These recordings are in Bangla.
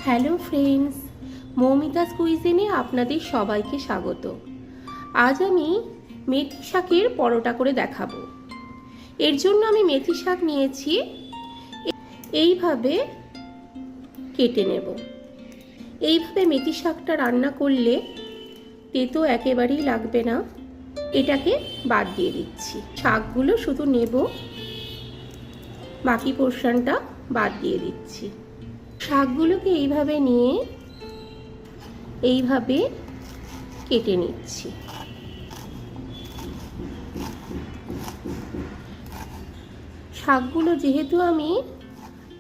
হ্যালো ফ্রেন্ডস, মৌমিতাস কুইজিনে আপনাদের সবাইকে স্বাগত। আজ আমি মেথি শাকের পরোটা করে দেখাবো। এর জন্য আমি মেথি শাক নিয়েছি, এইভাবে কেটে নেব। এইভাবে মেথি শাকটা রান্না করলে তেতো একেবারেই লাগবে না। এটাকে বাদ দিয়ে দিচ্ছি। শাকগুলো শুধু নেব, বাকি পোর্শনটা বাদ দিয়ে দিচ্ছি। শাকগুলোকে এইভাবে নিয়ে এইভাবে কেটে নিচ্ছি। শাকগুলো যেহেতু আমি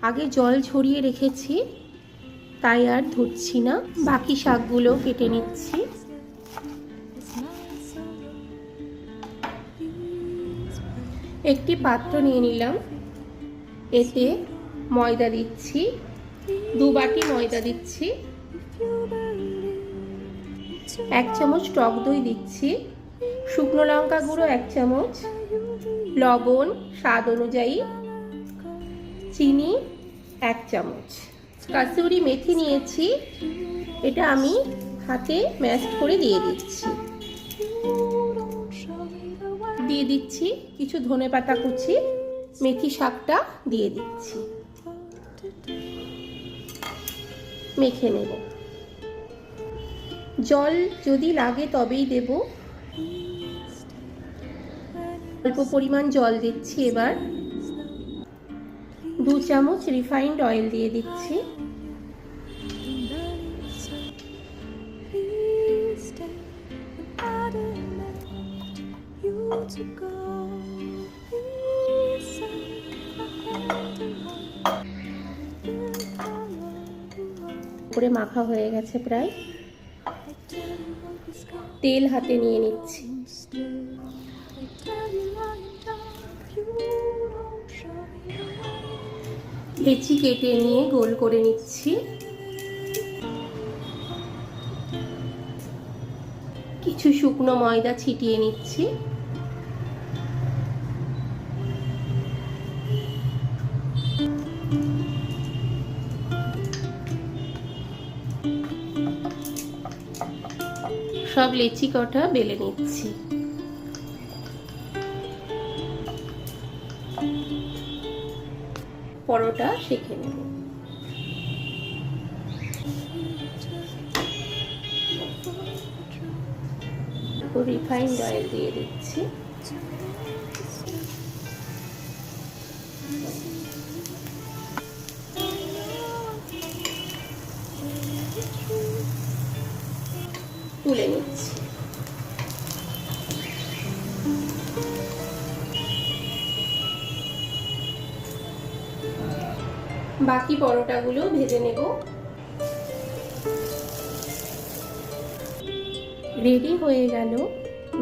আগে জল ঝরিয়ে রেখেছি, তাই আর ধুচ্ছি না। বাকি শাকগুলো কেটে নিচ্ছি। একটি পাত্র নিয়ে নিলাম, এতে ময়দা দিচ্ছি, 2 বাটি ময়দা দিচ্ছি, 1 চামচ টক দই দিচ্ছি, শুকনো লঙ্কা গুঁড়ো 1 চামচ, লবণ স্বাদ অনুযায়ী, চিনি 1 চামচ, কাসুরি মেথি নিয়েছি, এটা আমি হাতে ম্যাশ করে দিয়ে দিচ্ছি। দিয়ে দিচ্ছি কিছু ধনেপাতা কুচি, মেথি শাকটা দিয়ে দিচ্ছি, মেখে নেব। জল যদি লাগে তবেই দেব। অল্প পরিমাণ জল দিচ্ছি। এবার 2 চামচ রিফাইন্ড অয়েল দিয়ে দিচ্ছি। করে মাখা হয়ে গেছে প্রায়। তেল হাতে নিয়ে নিচ্ছি। লেচি কেটে নিয়ে গোল করে নিচ্ছি। কিছু শুকনো ময়দা ছিটিয়ে নিচ্ছি। সব লেচি কটা বেলে নিচ্ছি। পরোটা সেঁকে নেব। রিফাইন্ড অয়েল দিয়ে দিচ্ছি। তুলে নিচ্ছি। বাকি পরোটাগুলো ভেজে নেব। রেডি হয়ে গেল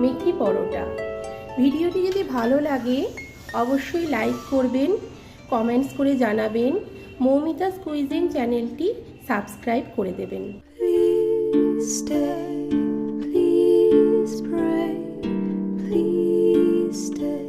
মেথি পরোটা। ভিডিওটি যদি ভালো লাগে অবশ্যই লাইক করবেন, কমেন্টস করে জানাবেন, মৌমিতাস কুইজিন চ্যানেলটি সাবস্ক্রাইব করে দেবেন। Please stay, please pray, please stay.